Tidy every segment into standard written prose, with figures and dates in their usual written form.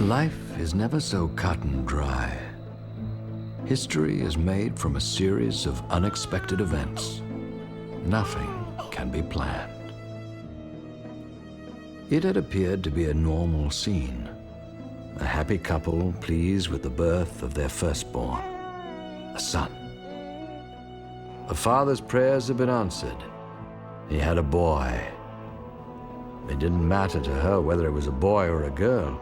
Life is never so cut and dry. History is made from a series of unexpected events. Nothing can be planned. It had appeared to be a normal scene. A happy couple pleased with the birth of their firstborn, a son. The father's prayers had been answered. He had a boy. It didn't matter to her whether it was a boy or a girl.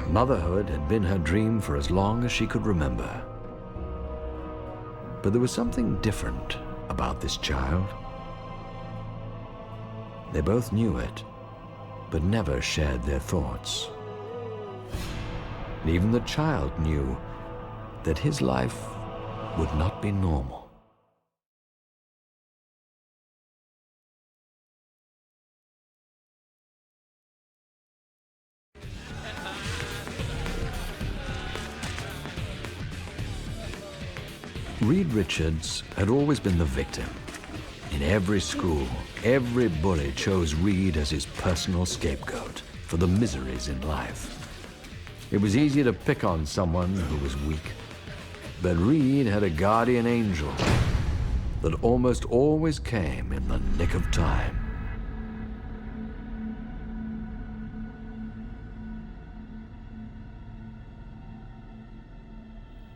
Motherhood had been her dream for as long as she could remember. But there was something different about this child. They both knew it, but never shared their thoughts. And even the child knew that his life would not be normal. Reed Richards had always been the victim. In every school, every bully chose Reed as his personal scapegoat for the miseries in life. It was easy to pick on someone who was weak, but Reed had a guardian angel that almost always came in the nick of time.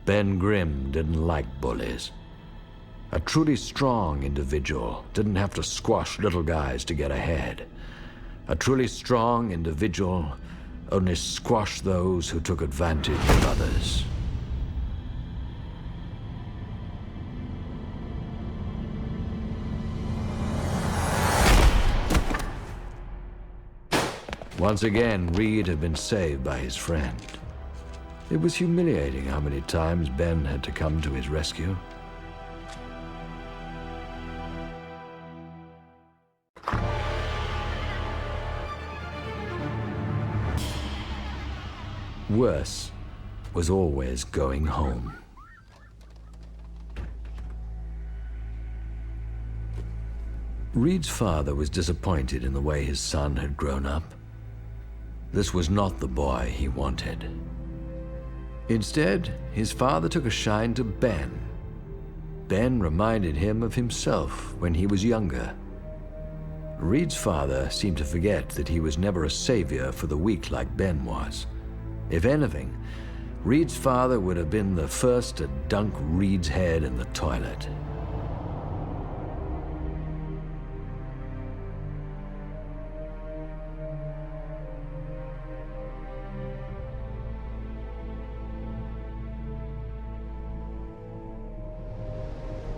Ben Grimm didn't like bullies. A truly strong individual didn't have to squash little guys to get ahead. A truly strong individual only squashed those who took advantage of others. Once again, Reed had been saved by his friend. It was humiliating how many times Ben had to come to his rescue. Worse was always going home. Reed's father was disappointed in the way his son had grown up. This was not the boy he wanted. Instead, his father took a shine to Ben. Ben reminded him of himself when he was younger. Reed's father seemed to forget that he was never a savior for the weak like Ben was. If anything, Reed's father would have been the first to dunk Reed's head in the toilet.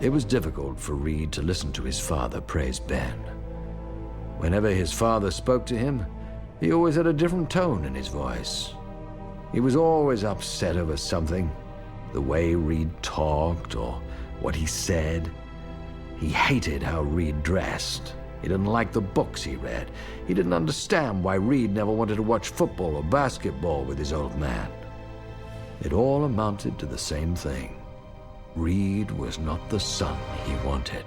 It was difficult for Reed to listen to his father praise Ben. Whenever his father spoke to him, he always had a different tone in his voice. He was always upset over something, the way Reed talked or what he said. He hated how Reed dressed. He didn't like the books he read. He didn't understand why Reed never wanted to watch football or basketball with his old man. It all amounted to the same thing. Reed was not the son he wanted.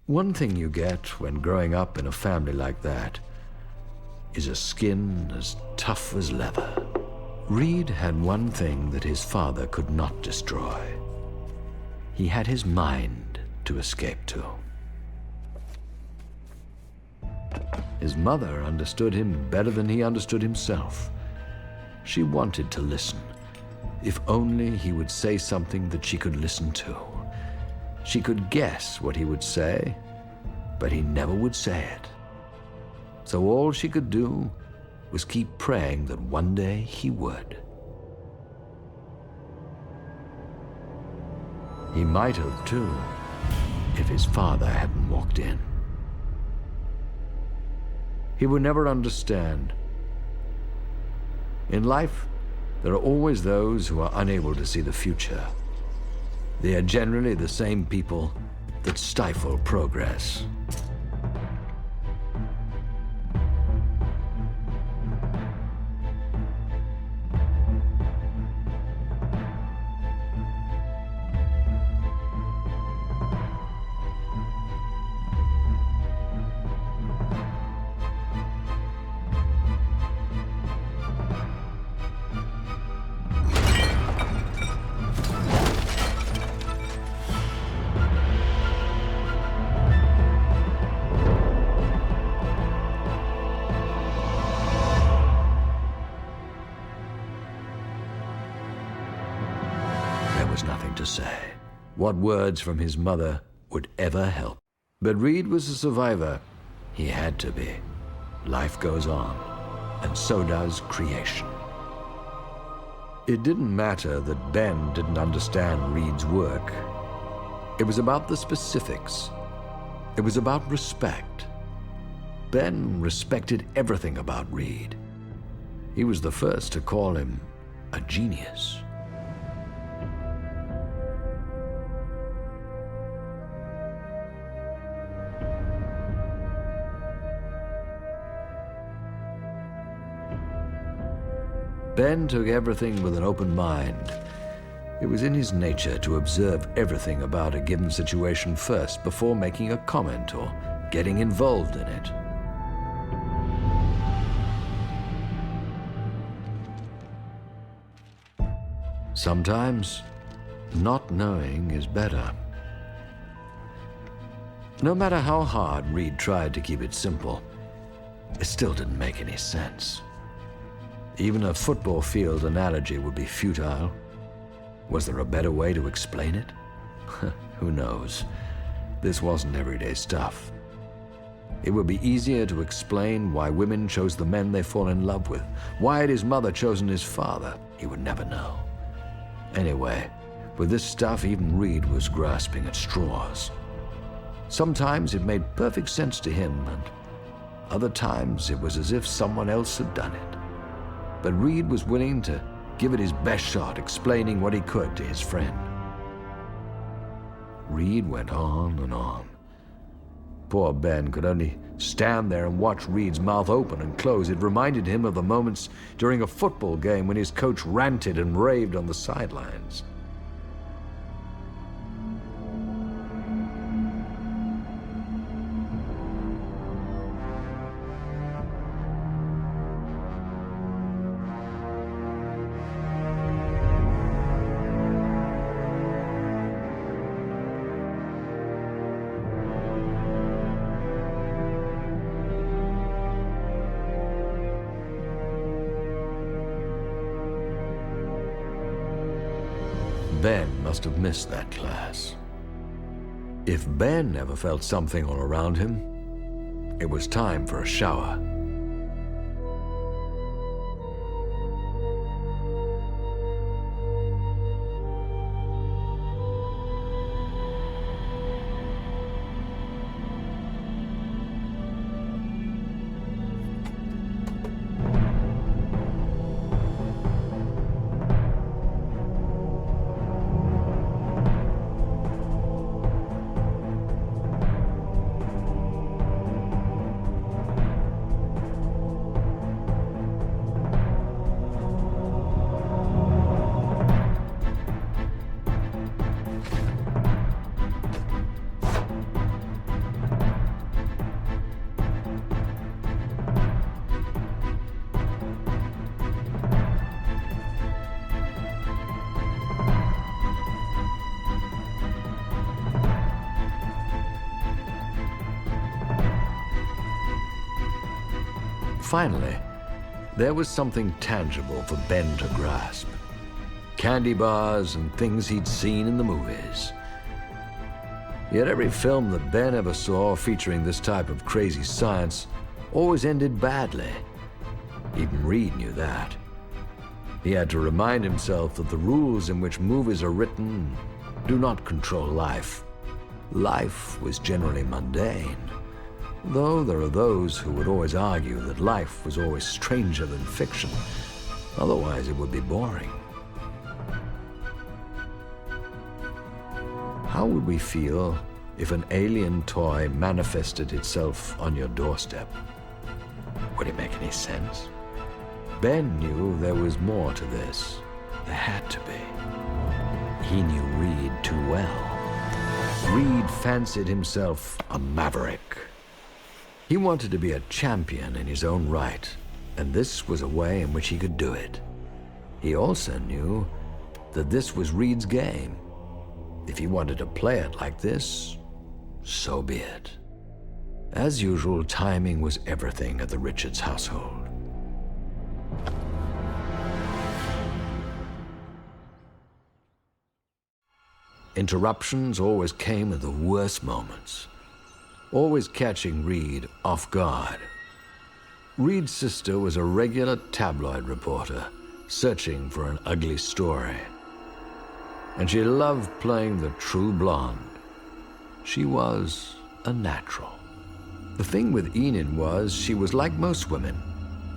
One thing you get when growing up in a family like that is a skin as tough as leather. Reed had one thing that his father could not destroy. He had his mind to escape to. His mother understood him better than he understood himself. She wanted to listen. If only he would say something that she could listen to. She could guess what he would say, but he never would say it. So all she could do was keep praying that one day he would. He might have, too, if his father hadn't walked in. He would never understand. In life, there are always those who are unable to see the future. They are generally the same people that stifle progress. to say, what words from his mother would ever help. But Reed was a survivor. He had to be. Life goes on, and so does creation. It didn't matter that Ben didn't understand Reed's work. It was about the specifics. It was about respect. Ben respected everything about Reed. He was the first to call him a genius. Ben took everything with an open mind. It was in his nature to observe everything about a given situation first before making a comment or getting involved in it. Sometimes, not knowing is better. No matter how hard Reed tried to keep it simple, it still didn't make any sense. Even a football field analogy would be futile. Was there a better way to explain it? Who knows? This wasn't everyday stuff. It would be easier to explain why women chose the men they fall in love with. Why had his mother chosen his father? He would never know. Anyway, with this stuff, even Reed was grasping at straws. Sometimes it made perfect sense to him, and other times it was as if someone else had done it. But Reed was willing to give it his best shot, explaining what he could to his friend. Reed went on and on. Poor Ben could only stand there and watch Reed's mouth open and close. It reminded him of the moments during a football game when his coach ranted and raved on the sidelines. Ben must have missed that class. If Ben never felt something all around him, it was time for a shower. Finally, there was something tangible for Ben to grasp. Candy bars and things he'd seen in the movies. Yet every film that Ben ever saw featuring this type of crazy science always ended badly. Even Reed knew that. He had to remind himself that the rules in which movies are written do not control life. Life was generally mundane. Though there are those who would always argue that life was always stranger than fiction. Otherwise, it would be boring. How would we feel if an alien toy manifested itself on your doorstep? Would it make any sense? Ben knew there was more to this. There had to be. He knew Reed too well. Reed fancied himself a maverick. He wanted to be a champion in his own right, and this was a way in which he could do it. He also knew that this was Reed's game. If he wanted to play it like this, so be it. As usual, timing was everything at the Richards household. Interruptions always came at the worst moments, always catching Reed off guard. Reed's sister was a regular tabloid reporter, searching for an ugly story. And she loved playing the true blonde. She was a natural. The thing with Enid was she was like most women.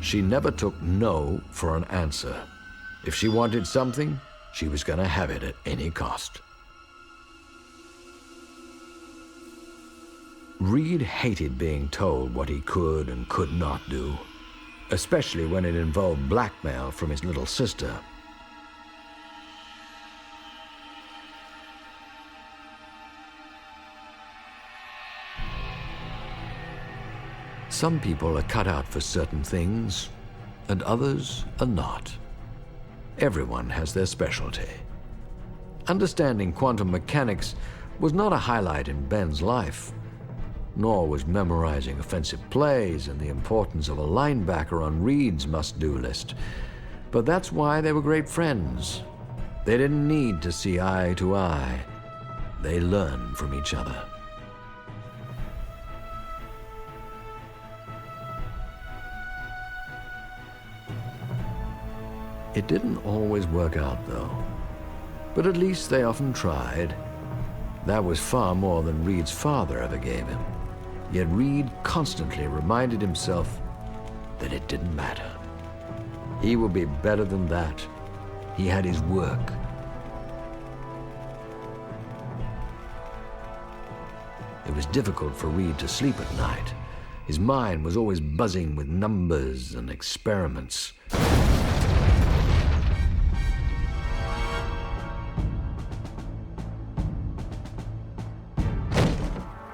She never took no for an answer. If she wanted something, she was going to have it at any cost. Reed hated being told what he could and could not do, especially when it involved blackmail from his little sister. Some people are cut out for certain things, and others are not. Everyone has their specialty. Understanding quantum mechanics was not a highlight in Ben's life, nor was memorizing offensive plays and the importance of a linebacker on Reed's must-do list. But that's why they were great friends. They didn't need to see eye to eye. They learned from each other. It didn't always work out, though. But at least they often tried. That was far more than Reed's father ever gave him. Yet Reed constantly reminded himself that it didn't matter. He would be better than that. He had his work. It was difficult for Reed to sleep at night. His mind was always buzzing with numbers and experiments.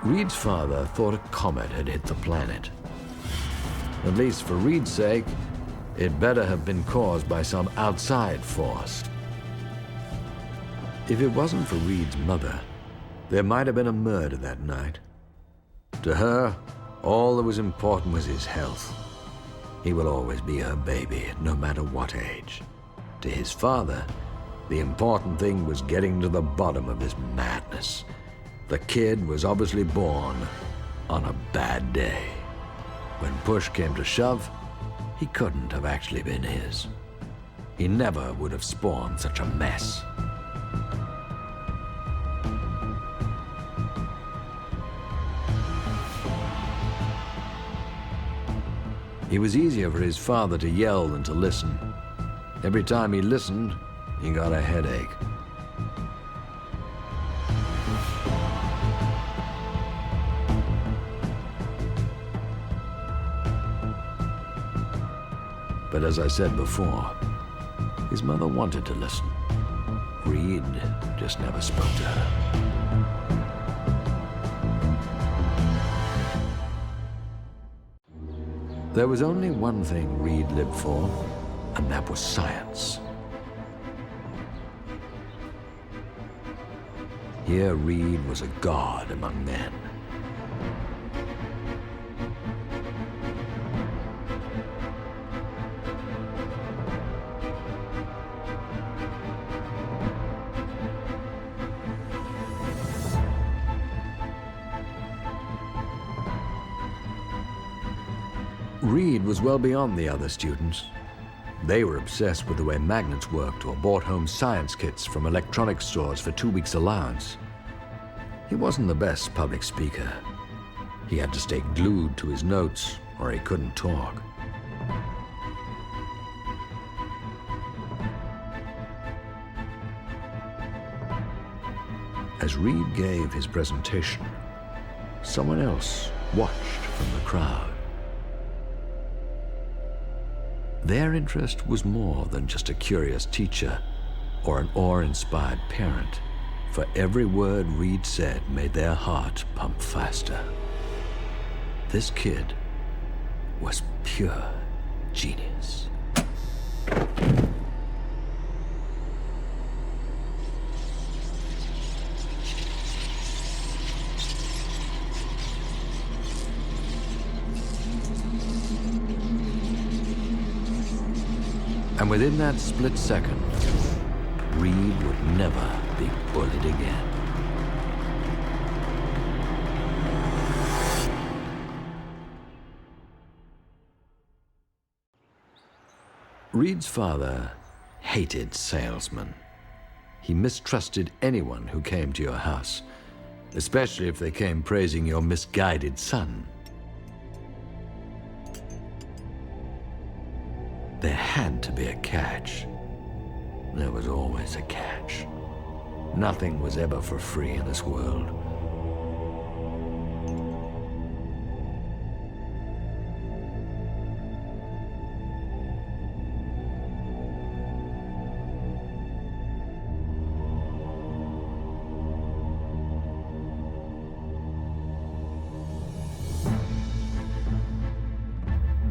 Reed's father thought a comet had hit the planet. At least for Reed's sake, it better have been caused by some outside force. If it wasn't for Reed's mother, there might have been a murder that night. To her, all that was important was his health. He will always be her baby, no matter what age. To his father, the important thing was getting to the bottom of his madness. The kid was obviously born on a bad day. When push came to shove, he couldn't have actually been his. He never would have spawned such a mess. It was easier for his father to yell than to listen. Every time he listened, he got a headache. But as I said before, his mother wanted to listen. Reed just never spoke to her. There was only one thing Reed lived for, and that was science. Here Reed was a god among men. Reed was well beyond the other students. They were obsessed with the way magnets worked or bought home science kits from electronics stores for 2 weeks' allowance. He wasn't the best public speaker. He had to stay glued to his notes or he couldn't talk. As Reed gave his presentation, someone else watched from the crowd. Their interest was more than just a curious teacher or an awe-inspired parent, for every word Reed said made their heart pump faster. This kid was pure genius. And within that split second, Reed would never be bullied again. Reed's father hated salesmen. He mistrusted anyone who came to your house, especially if they came praising your misguided son. There had to be a catch. There was always a catch. Nothing was ever for free in this world.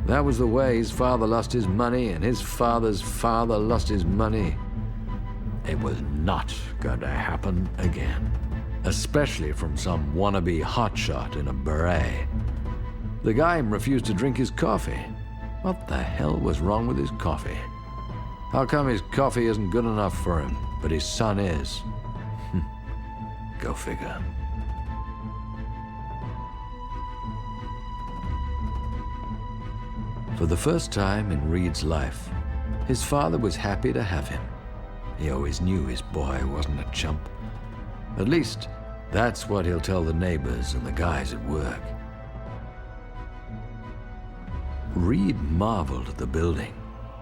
That was the way his father lost his money, and his father's father lost his money. It was not going to happen again, especially from some wannabe hotshot in a beret. The guy refused to drink his coffee. What the hell was wrong with his coffee? How come his coffee isn't good enough for him, but his son is? Go figure. For the first time in Reed's life, his father was happy to have him. He always knew his boy wasn't a chump. At least, that's what he'll tell the neighbors and the guys at work. Reed marveled at the building.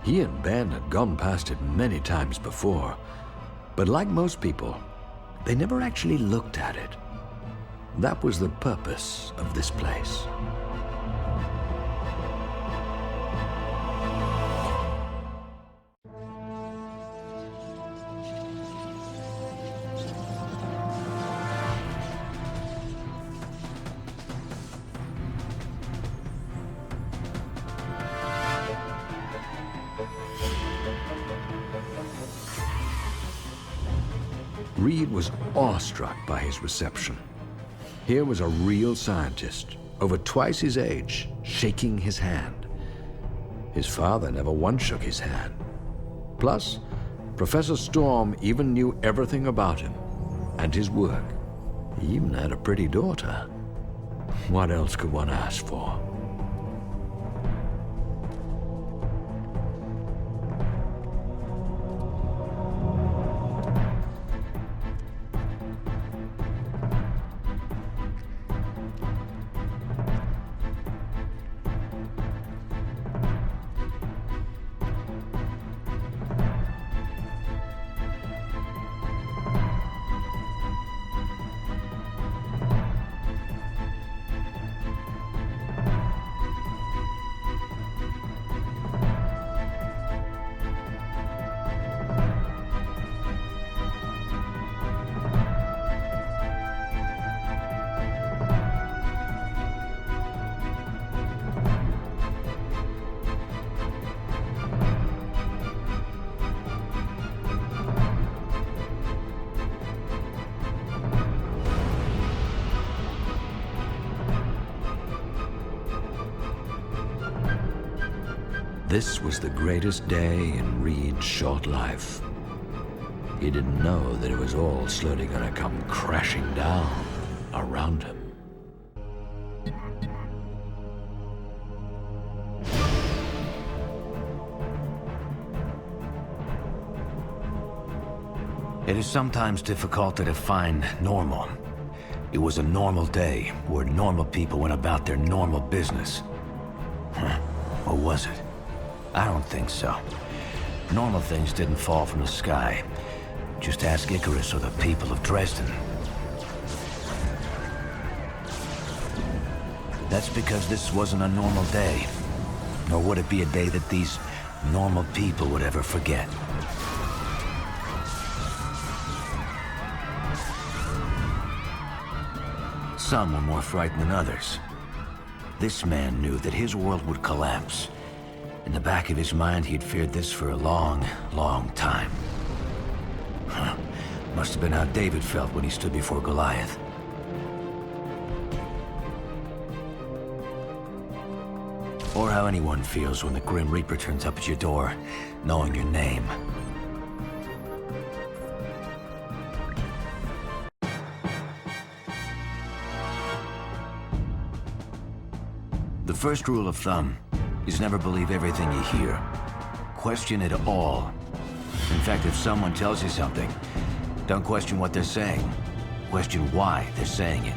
He and Ben had gone past it many times before, but like most people, they never actually looked at it. That was the purpose of this place. Reed was awestruck by his reception. Here was a real scientist, over twice his age, shaking his hand. His father never once shook his hand. Plus, Professor Storm even knew everything about him and his work. He even had a pretty daughter. What else could one ask for? This was the greatest day in Reed's short life. He didn't know that it was all slowly going to come crashing down around him. It is sometimes difficult to define normal. It was a normal day where normal people went about their normal business. Or was it? I don't think so. Normal things didn't fall from the sky. Just ask Icarus or the people of Dresden. That's because this wasn't a normal day. Nor would it be a day that these normal people would ever forget. Some were more frightened than others. This man knew that his world would collapse. In the back of his mind, he'd feared this for a long, long time. Must have been how David felt when he stood before Goliath. Or how anyone feels when the Grim Reaper turns up at your door, knowing your name. The first rule of thumb is never believe everything you hear. question it all. In fact, if someone tells you something, don't question what they're saying. Question why they're saying it.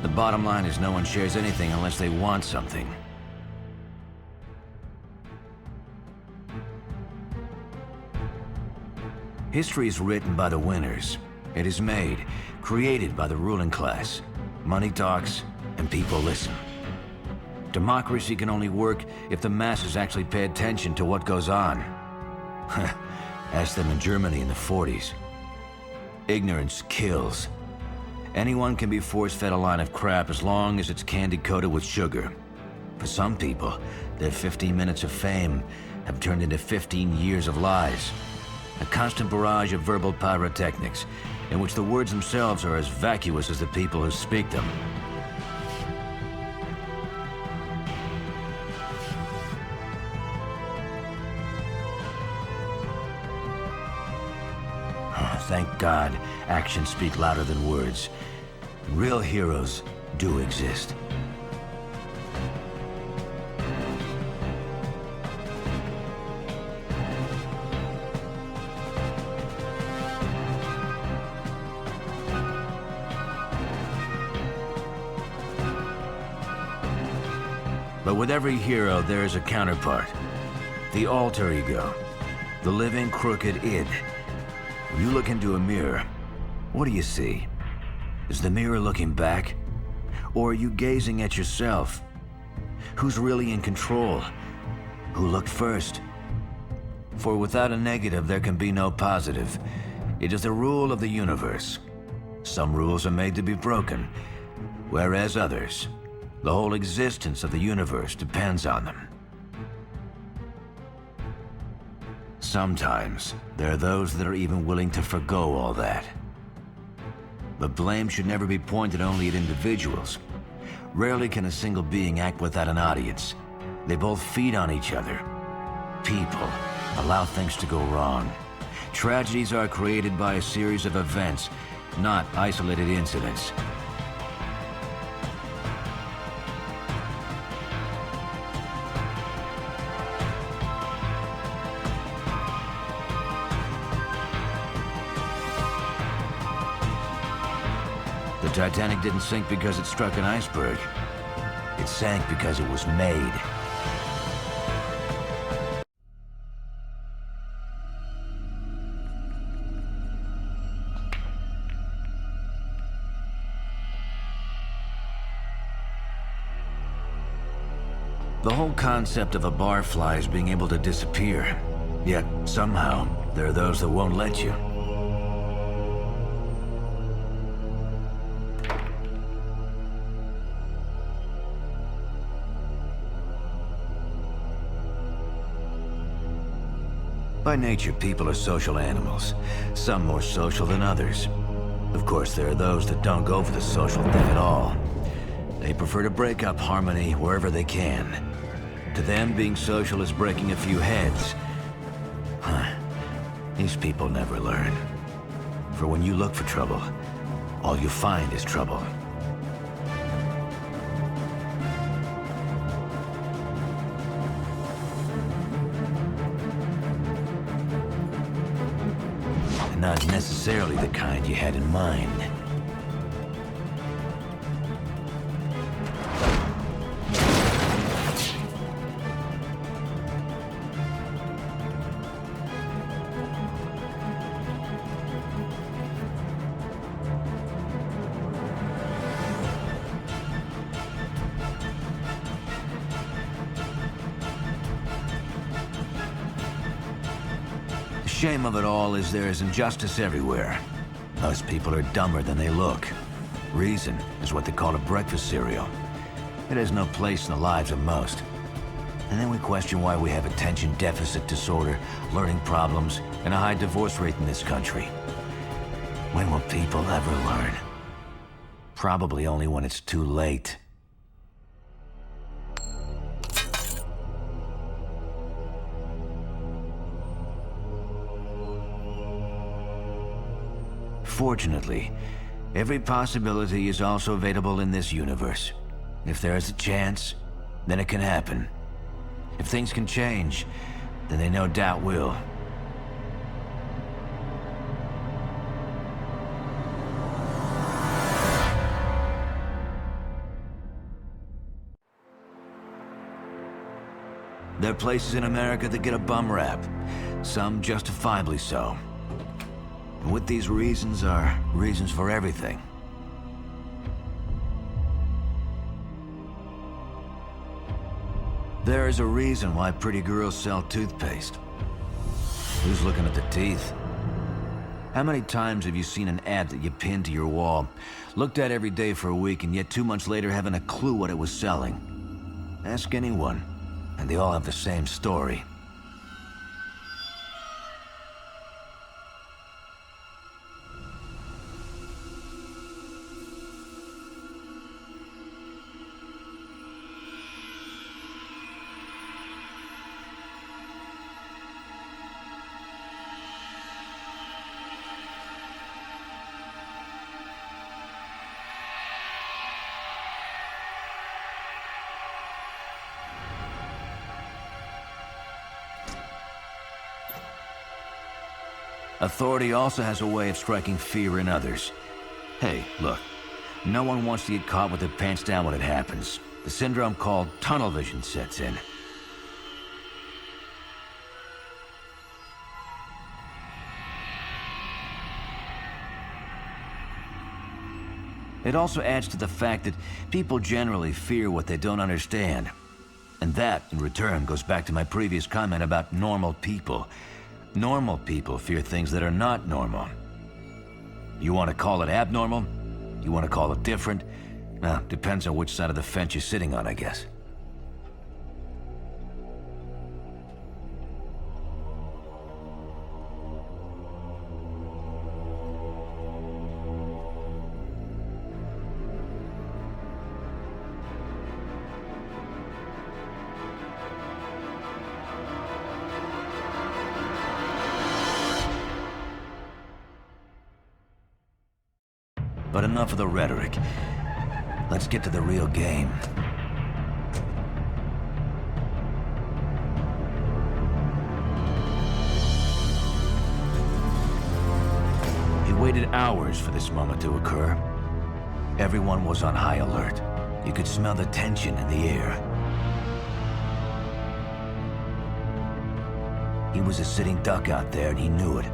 The bottom line is no one shares anything unless they want something. History is written by the winners. It is made, created by the ruling class. Money talks, and people listen. Democracy can only work if the masses actually pay attention to what goes on. Ask them in Germany in the 40s. Ignorance kills. Anyone can be force-fed a line of crap as long as it's candy-coated with sugar. For some people, their 15 minutes of fame have turned into 15 years of lies. A constant barrage of verbal pyrotechnics, in which the words themselves are as vacuous as the people who speak them. Thank God, actions speak louder than words. Real heroes do exist. But with every hero, there is a counterpart. The alter ego. The living, crooked id. When you look into a mirror, what do you see? Is the mirror looking back? Or are you gazing at yourself? Who's really in control? Who looked first? For without a negative, there can be no positive. It is the rule of the universe. Some rules are made to be broken, whereas others, the whole existence of the universe depends on them. Sometimes, there are those that are even willing to forgo all that. But blame should never be pointed only at individuals. Rarely can a single being act without an audience. They both feed on each other. People allow things to go wrong. Tragedies are created by a series of events, not isolated incidents. The Titanic didn't sink because it struck an iceberg. It sank because it was made. The whole concept of a barfly is being able to disappear. Yet, somehow, there are those that won't let you. By nature, people are social animals, some more social than others. Of course, there are those that don't go for the social thing at all. They prefer to break up harmony wherever they can. To them, being social is breaking a few heads. These people never learn. For when you look for trouble, all you find is trouble. Not necessarily the kind you had in mind. The shame of it all is there is injustice everywhere. Most people are dumber than they look. Reason is what they call a breakfast cereal. It has no place in the lives of most. And then we question why we have attention deficit disorder, learning problems, and a high divorce rate in this country. When will people ever learn? Probably only when it's too late. Fortunately, every possibility is also available in this universe. If there is a chance, then it can happen. If things can change, then they no doubt will. There are places in America that get a bum rap, some justifiably so. And with these reasons are reasons for everything. There is a reason why pretty girls sell toothpaste. Who's looking at the teeth? How many times have you seen an ad that you pinned to your wall, looked at every day for a week, and yet 2 months later haven't a clue what it was selling? Ask anyone, and they all have the same story. Authority also has a way of striking fear in others. Hey, look, no one wants to get caught with their pants down when it happens. The syndrome called tunnel vision sets in. It also adds to the fact that people generally fear what they don't understand. And that, in return, goes back to my previous comment about normal people. Normal people fear things that are not normal. You want to call it abnormal? You want to call it different? Well, depends on which side of the fence you're sitting on, I guess. But enough of the rhetoric. Let's get to the real game. He waited hours for this moment to occur. Everyone was on high alert. You could smell the tension in the air. He was a sitting duck out there, and he knew it.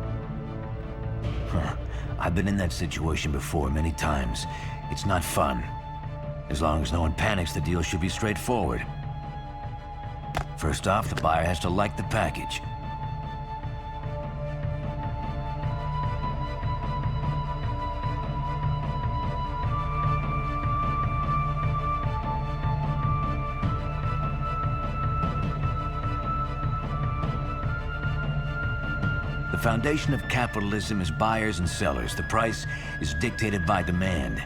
I've been in that situation before many times. It's not fun. As long as no one panics, the deal should be straightforward. First off, the buyer has to like the package. The foundation of capitalism is buyers and sellers. The price is dictated by demand.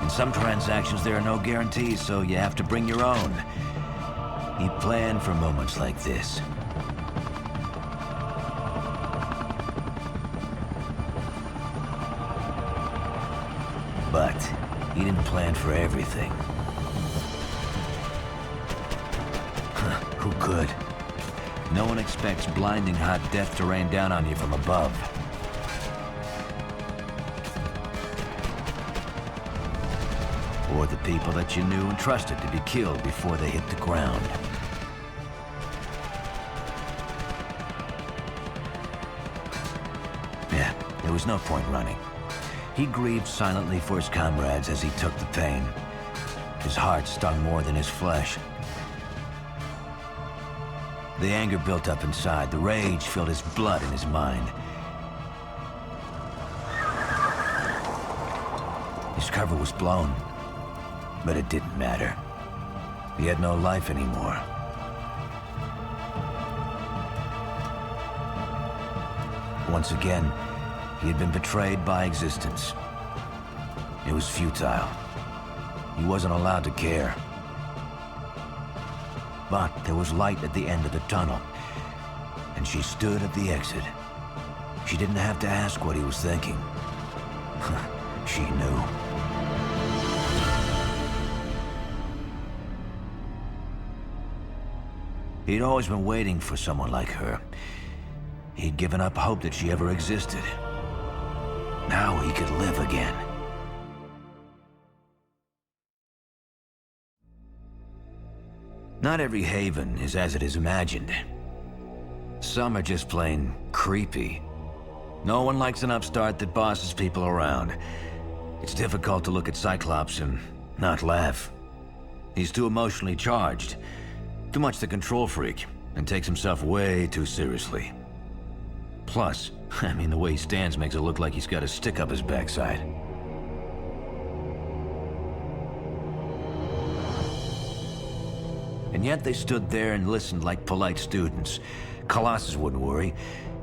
In some transactions, there are no guarantees, so you have to bring your own. He planned for moments like this. But he didn't plan for everything. Who could? No one expects blinding hot death to rain down on you from above. Or the people that you knew and trusted to be killed before they hit the ground. Yeah, there was no point running. He grieved silently for his comrades as he took the pain. His heart stung more than his flesh. The anger built up inside. The rage filled his blood and his mind. His cover was blown, but it didn't matter. He had no life anymore. Once again, he had been betrayed by existence. It was futile. He wasn't allowed to care. But there was light at the end of the tunnel, and she stood at the exit. She didn't have to ask what he was thinking. She knew. He'd always been waiting for someone like her. He'd given up hope that she ever existed. Now he could live again. Not every haven is as it is imagined. Some are just plain creepy. No one likes an upstart that bosses people around. It's difficult to look at Cyclops and not laugh. He's too emotionally charged, too much the control freak, and takes himself way too seriously. Plus, I mean, the way he stands makes it look like he's got a stick up his backside. And yet they stood there and listened like polite students. Colossus wouldn't worry.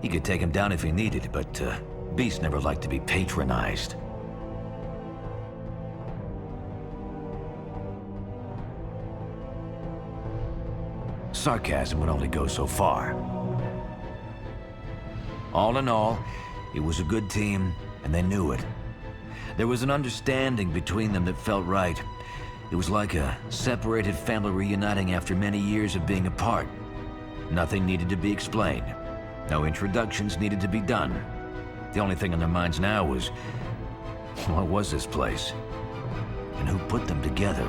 He could take him down if he needed, but Beast never liked to be patronized. Sarcasm would only go so far. All in all, it was a good team, and they knew it. There was an understanding between them that felt right. It was like a separated family reuniting after many years of being apart. Nothing needed to be explained. No introductions needed to be done. The only thing on their minds now was, what was this place? And who put them together?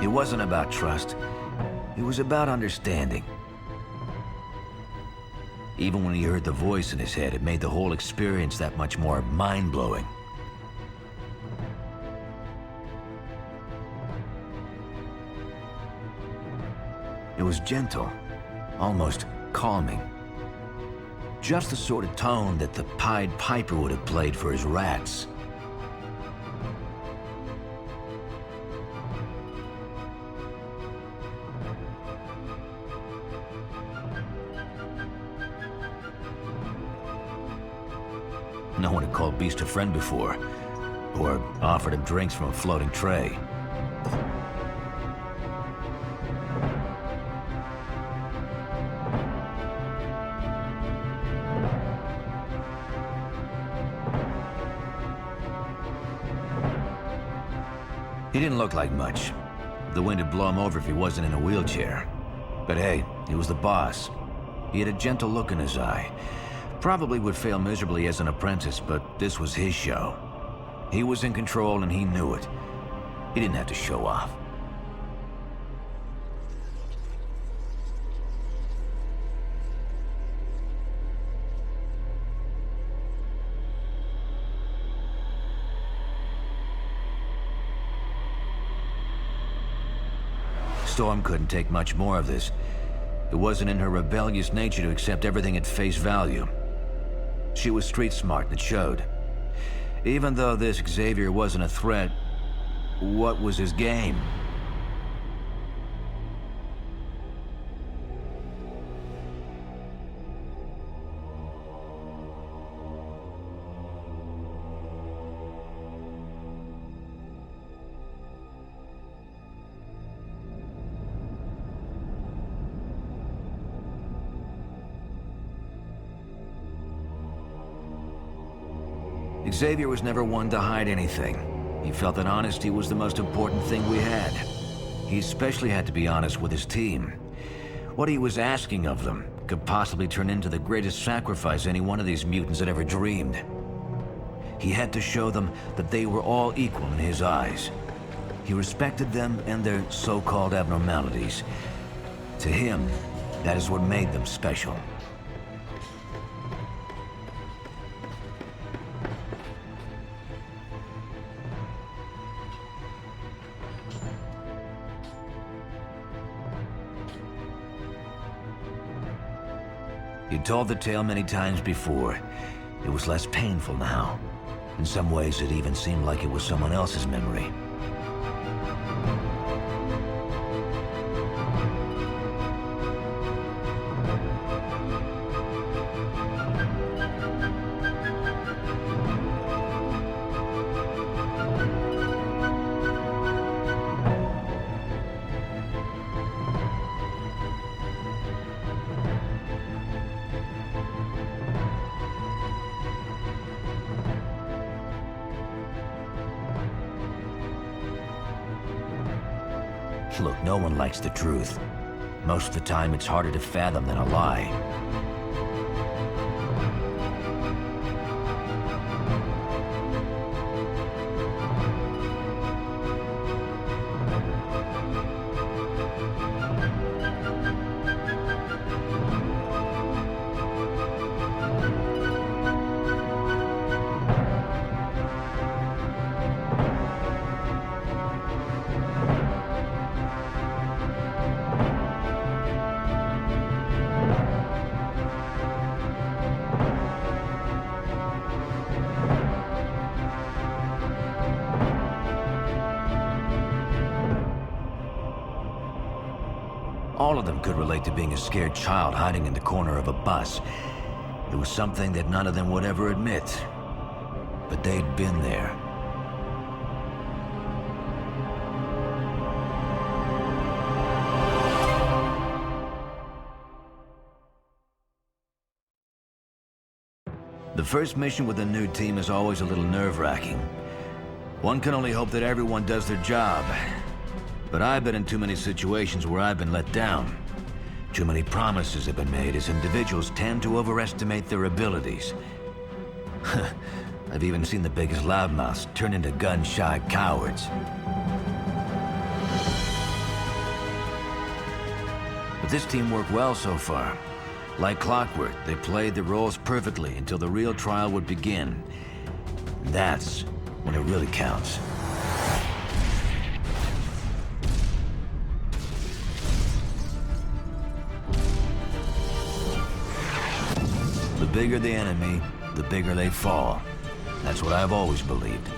It wasn't about trust. It was about understanding. Even when he heard the voice in his head, it made the whole experience that much more mind-blowing. It was gentle, almost calming. Just the sort of tone that the Pied Piper would have played for his rats. No one had called Beast a friend before, or offered him drinks from a floating tray. He didn't look like much. The wind would blow him over if he wasn't in a wheelchair. But hey, he was the boss. He had a gentle look in his eye. Probably would fail miserably as an apprentice, but this was his show. He was in control and he knew it. He didn't have to show off. Storm couldn't take much more of this. It wasn't in her rebellious nature to accept everything at face value. She was street smart, and it showed. Even though this Xavier wasn't a threat, what was his game? Xavier was never one to hide anything. He felt that honesty was the most important thing we had. He especially had to be honest with his team. What he was asking of them could possibly turn into the greatest sacrifice any one of these mutants had ever dreamed. He had to show them that they were all equal in his eyes. He respected them and their so-called abnormalities. To him, that is what made them special. He'd told the tale many times before. It was less painful now. In some ways, it even seemed like it was someone else's memory. Look, no one likes the truth. Most of the time, it's harder to fathom than a lie. All of them could relate to being a scared child hiding in the corner of a bus. It was something that none of them would ever admit. But they'd been there. The first mission with a new team is always a little nerve-wracking. One can only hope that everyone does their job. But I've been in too many situations where I've been let down. Too many promises have been made as individuals tend to overestimate their abilities. I've even seen the biggest loudmouths turn into gun-shy cowards. But this team worked well so far. Like clockwork, they played the roles perfectly until the real trial would begin. That's when it really counts. The bigger the enemy, the bigger they fall. That's what I've always believed.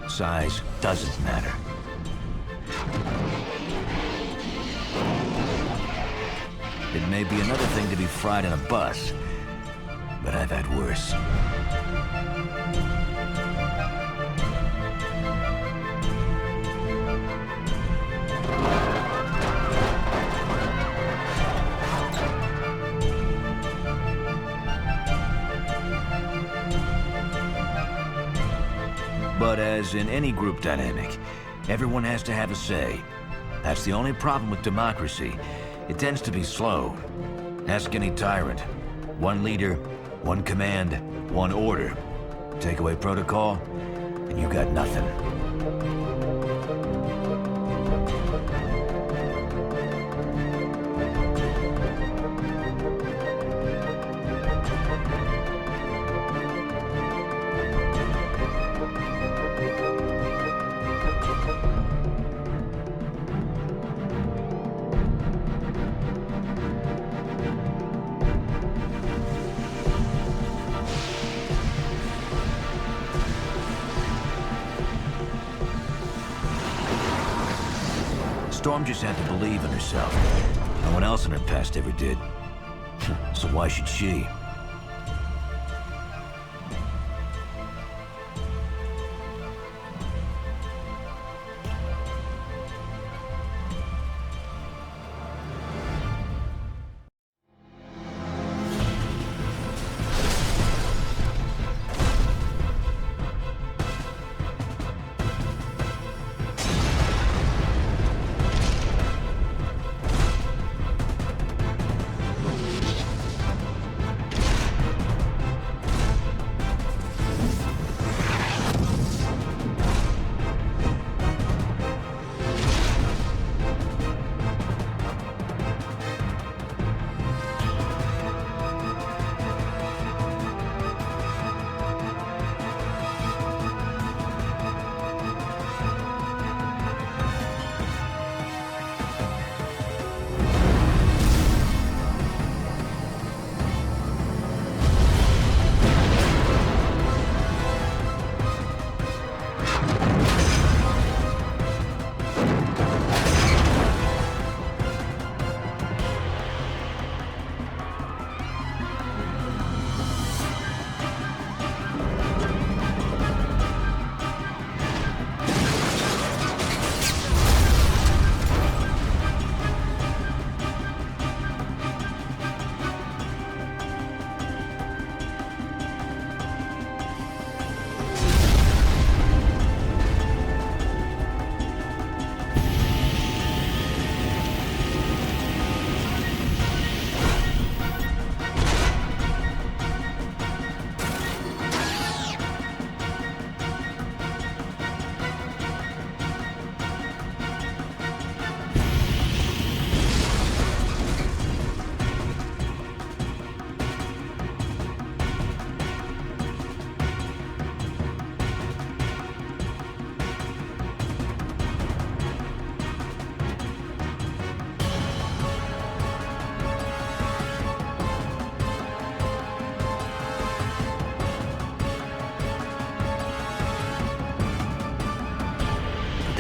Size doesn't matter. It may be another thing to be fried in a bus, but I've had worse. But as in any group dynamic, everyone has to have a say. That's the only problem with democracy. It tends to be slow. Ask any tyrant. One leader, one command, one order. Take away protocol, and you got nothing. Storm just had to believe in herself. No one else in her past ever did. So why should she?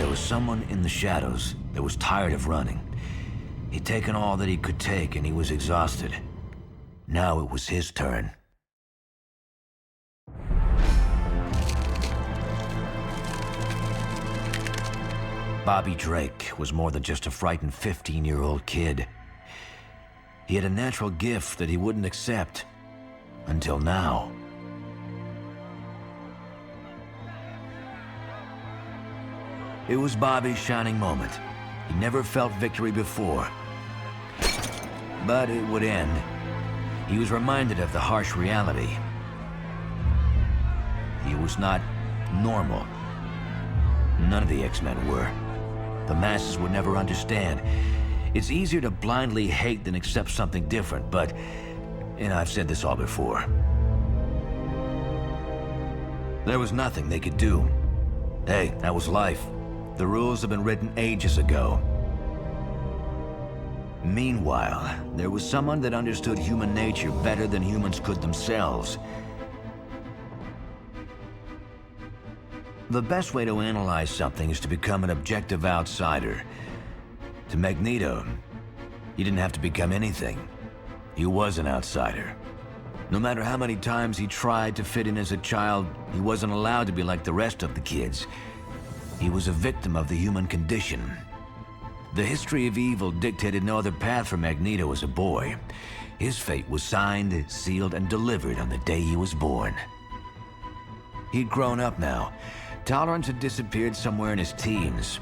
there was someone in the shadows that was tired of running. He'd taken all that he could take and he was exhausted. Now it was his turn. Bobby Drake was more than just a frightened 15-year-old kid. He had a natural gift that he wouldn't accept. Until now. It was Bobby's shining moment. He never felt victory before. But it would end. He was reminded of the harsh reality. He was not normal. None of the X-Men were. The masses would never understand. It's easier to blindly hate than accept something different, but... and I've said this all before. There was nothing they could do. Hey, that was life. The rules have been written ages ago. Meanwhile, there was someone that understood human nature better than humans could themselves. The best way to analyze something is to become an objective outsider. To Magneto, he didn't have to become anything. He was an outsider. No matter how many times he tried to fit in as a child, he wasn't allowed to be like the rest of the kids. He was a victim of the human condition. The history of evil dictated no other path for Magneto as a boy. His fate was signed, sealed, and delivered on the day he was born. He'd grown up now. Tolerance had disappeared somewhere in his teens.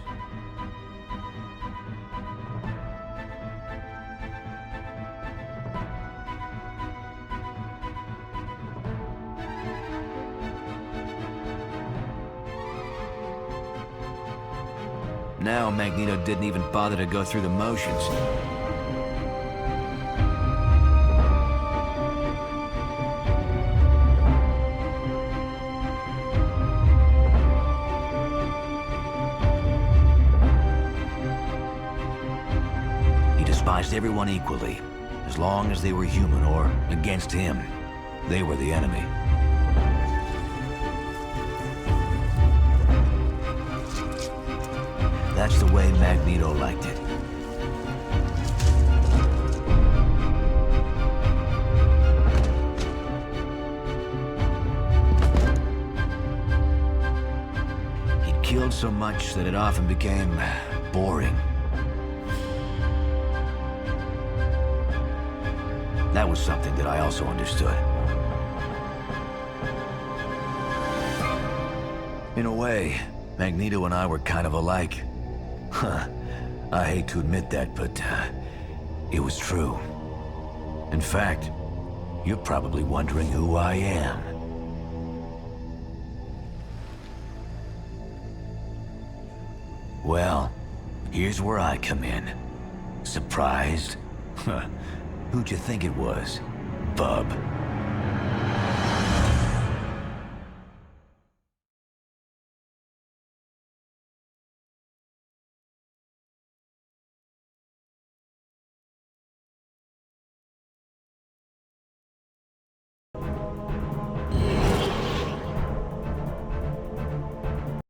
Now Magneto didn't even bother to go through the motions. He despised everyone equally, as long as they were human or against him. They were the enemy. That's the way Magneto liked it. He'd killed so much that it often became boring. That was something that I also understood. In a way, Magneto and I were kind of alike. Huh. I hate to admit that, but it was true. In fact, you're probably wondering who I am. Well, here's where I come in. Surprised? Huh. Who'd you think it was, bub?